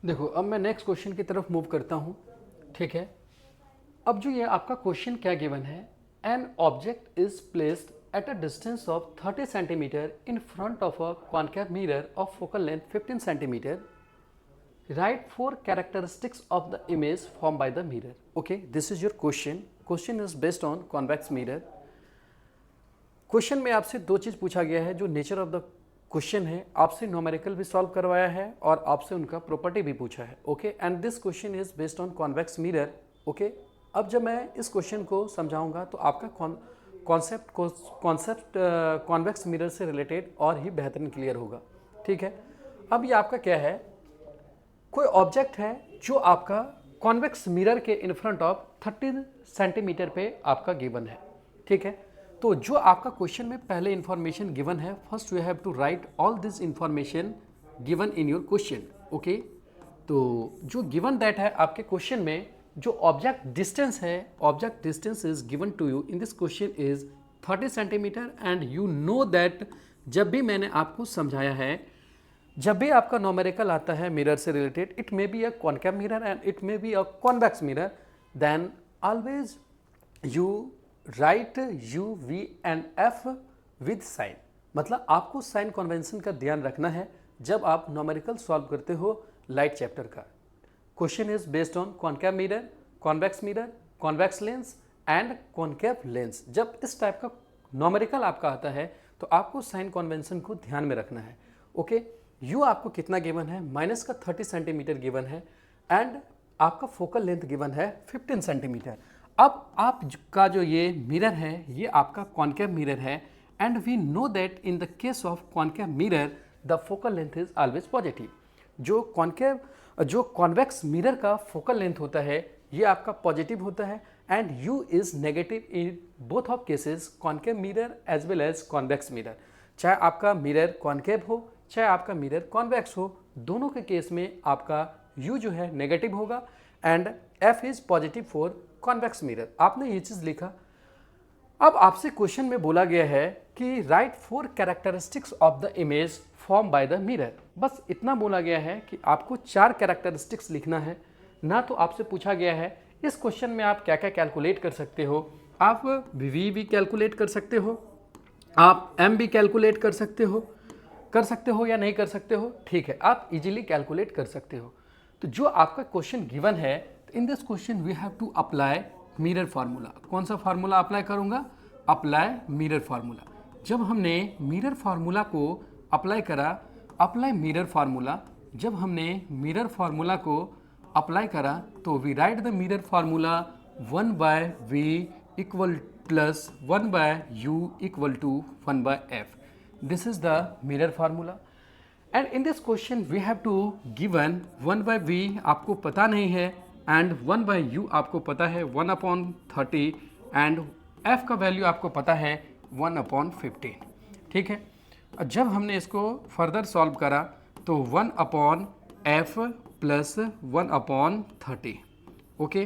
देखो अब मैं नेक्स्ट क्वेश्चन की तरफ मूव करता हूँ। ठीक है, अब जो ये आपका क्वेश्चन क्या गिवन है, an object is placed at a distance of 30 centimetre in front of a concave mirror of focal length 15 centimetre, right four characteristics of the image form by the mirror. Okay, this is your question is based on convex mirror. Question में आपसे दो चीज़ पूछा गया है, जो nature of the question है, आपसे numerical भी सॉल्व करवाया है और आपसे उनका प्रॉपर्टी भी पूछा है। Okay, and this question is based on convex mirror. Okay, अब जब मैं इस क्वेश्चन को समझाऊंगा तो आपका कॉन्सेप्ट कॉन्वेक्स मिरर से रिलेटेड और ही बेहतरीन क्लियर होगा। ठीक है, अब ये आपका क्या है, कोई ऑब्जेक्ट है जो आपका कॉन्वेक्स मिरर के इन फ्रंट ऑफ 30 सेंटीमीटर पे आपका गिवन है। ठीक है, तो जो आपका क्वेश्चन में पहले इंफॉर्मेशन गिवन है, first you have to write all this information given in your question. Okay, तो जो गिवन दैट है आपके क्वेश्चन में, जो ऑब्जेक्ट डिस्टेंस है, object distance is given to you in this question is 30 centimeter and you know that जब भी मैंने आपको समझाया है, जब भी आपका न्यूमेरिकल आता है मिरर से related, it may be a concave mirror and it may be a convex mirror, then always you write u v and f with sign. मतलब आपको साइन कन्वेंशन का ध्यान रखना है जब आप न्यूमेरिकल सॉल्व करते हो लाइट चैप्टर का। Question is based on concave mirror, convex lens and concave lens. जब इस टाइप का न्यूमेरिकल आपका आता है तो आपको साइन कन्वेंशन को ध्यान में रखना है। ओके, यू आपको कितना गिवन है, माइनस का 30 सेंटीमीटर गिवन है एंड आपका फोकल लेंथ गिवन है 15 सेंटीमीटर। अब आप का जो ये मिरर है, ये आपका कॉन्केव मिरर है and we know that in the case of concave mirror the focal length is always positive. जो कॉन्वेक्स मिरर का फोकल लेंथ होता है ये आपका पॉजिटिव होता है and u is negative in both of cases, concave mirror as well as convex mirror. चाहे आपका मिरर कॉन्केव हो चाहे आपका मिरर कॉन्वेक्स हो, दोनों के केस में आपका u जो है नेगेटिव होगा and f is positive for convex mirror. आपने ये चीज़ लिखा। अब आपसे क्वेश्चन में बोला गया है कि right four characteristics of the image form by the mirror. बस इतना बोला गया है कि आपको 4 कैरेक्टरिस्टिक्स लिखना है। ना तो आपसे पूछा गया है इस क्वेश्चन में आप क्या क्या कैलकुलेट कर सकते हो। आप v भी कैलकुलेट कर सकते हो, आप m भी कैलकुलेट कर सकते हो या नहीं कर सकते हो। ठीक है, आप इजीली कैलकुलेट कर सकते हो। तो जो आपका क्वेश्चन गिवन है, in this question we have to apply mirror formula. कौन सा फार्मूला अप्लाई करूंगा, अप्लाई मिरर फार्मूला। जब हमने मिरर फार्मूला को अप्लाई करा, अप्लाई मिरर फार्मूला, जब हमने मिरर फार्मूला को अप्लाई करा तो we write the mirror formula 1 by v equal plus 1 by u equal to 1 by f. This is the mirror formula and in this question we have to given 1 by v आपको पता नहीं है and 1 by u आपको पता है 1/30 and f का value आपको पता है 1/15। ठीक है, जब हमने इसको फर्दर सॉल्व करा तो 1/f plus 1/30। Okay,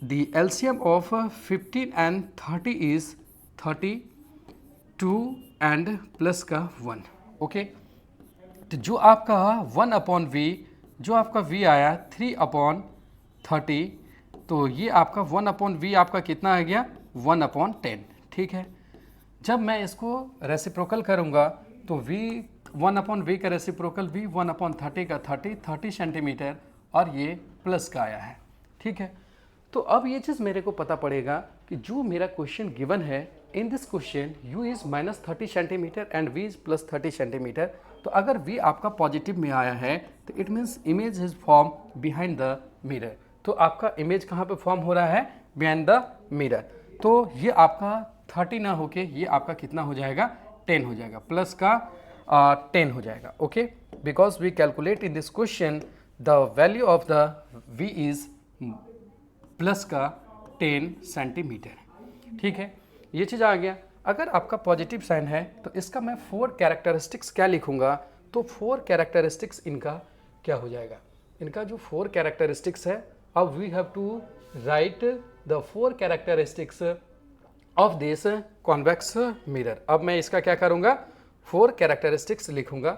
the LCM of 15 and 30 is 32 and plus का 1। ओके, तो जो आपका 1/v, जो आपका v आया 3/30, तो ये आपका 1/v आपका कितना आ गया 1/10। ठीक है, जब मैं इसको रेसिप्रोकल करूँगा तो v 1/v का रेसिप्रोकल v 1/30 का 30 सेंटीमीटर और ये प्लस का आया है। ठीक है, तो अब ये चीज़ मेरे को पता पड़ेगा कि जो मेरा क्वेश्चन गिवन है, in this question u is -30 centimeter and v is +30 centimetre. तो अगर v आपका पॉजिटिव में आया है तो it means image is form behind the mirror. तो आपका इमेज कहाँ पे फॉर्म हो रहा है, बिहाइंड द मिरर। तो ये आपका 30 ना होके ये आपका कितना हो जाएगा 10 हो जाएगा, प्लस का 10 हो जाएगा। Okay, because we calculate in this question the value of the v is plus का 10 सेंटीमीटर। ठीक है, ये चीज़ आ गया। अगर आपका पॉजिटिव साइन है तो इसका मैं 4 कैरेक्टरिस्टिक्स क्या लिखूंगा, तो 4 कैरेक्टरिस्टिक्स इनका क्या हो जाएगा, इनका जो 4 कैरेक्टरिस्टिक्स है, अब we have to write the 4 characteristics of this convex mirror. अब मैं इसका क्या करूँगा, 4 कैरेक्टरिस्टिक्स लिखूंगा।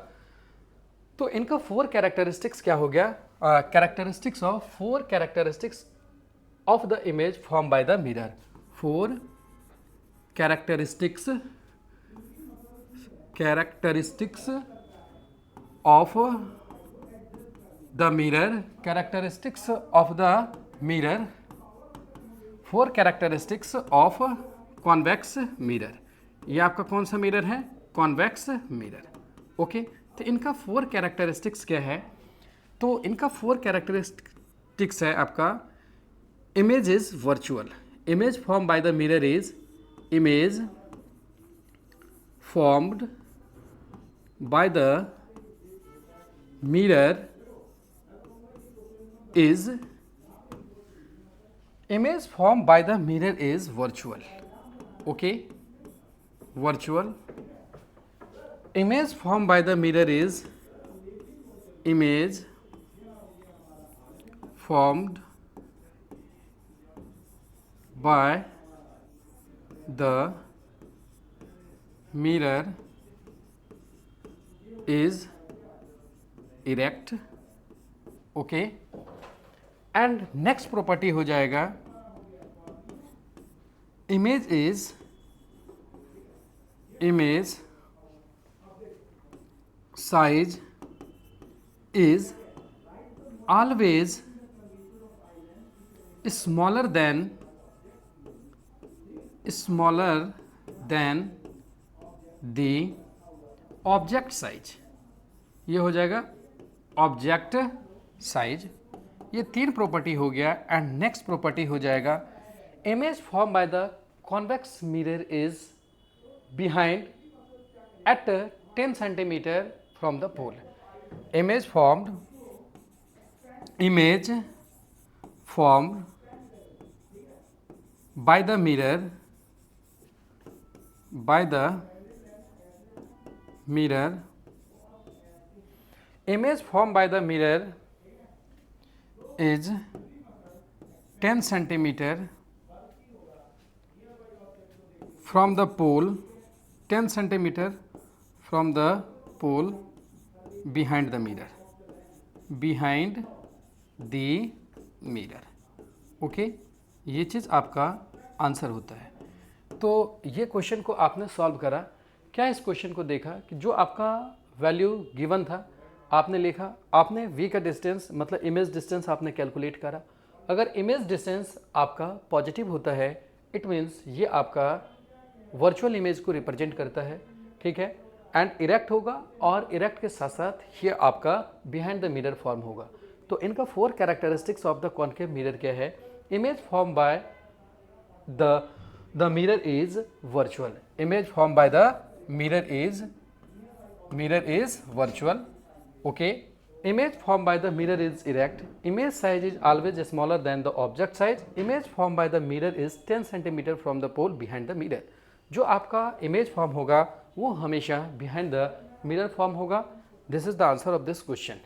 तो इनका 4 कैरेक्टरिस्टिक्स क्या हो गया, characteristics of four characteristics of the image formed by the mirror. Four characteristics of the mirror. Characteristics of the mirror. Four characteristics of convex mirror. ये आपका कौन सा मिरर है? Convex mirror. ओके, तो इनका फोर कैरेक्टरिस्टिक्स क्या है? तो इनका फोर कैरेक्टरिस्टिक्स है आपका image is virtual. Image form by the mirror is image formed by the mirror is image formed by the mirror is virtual. Okay, virtual. Image formed by the mirror is image formed by the mirror is erect. Okay, and next property हो जाएगा image size is always smaller than the object size. ये हो जाएगा object size. ये तीन property हो गया. And next property हो जाएगा image form by the convex mirror is behind at 10 centimeter from the pole. Image formed by the mirror image form by the mirror is 10 centimeter from the pole, 10 centimeter from the pole behind the mirror. Okay, ये चीज़ आपका answer होता है. तो ये question को आपने solve करा. क्या इस क्वेश्चन को देखा कि जो आपका वैल्यू गिवन था आपने लिखा, आपने v का डिस्टेंस मतलब इमेज डिस्टेंस आपने कैलकुलेट करा. अगर इमेज डिस्टेंस आपका पॉजिटिव होता है इट मीन्स ये आपका वर्चुअल इमेज को रिप्रेजेंट करता है. ठीक है, एंड इरेक्ट होगा और इरेक्ट के साथ साथ ये आपका बिहाइंड द मिरर फॉर्म होगा. तो इनका four characteristics of the concave mirror क्या है? Image form by the mirror is virtual. Image form by the mirror is virtual. Okay, image formed by the mirror is erect. Image size is always smaller than the object size. Image formed by the mirror is 10 centimeter from the pole behind the mirror. जो आपका image form होगा वो हमेशा behind the mirror form होगा. This is the answer of this question.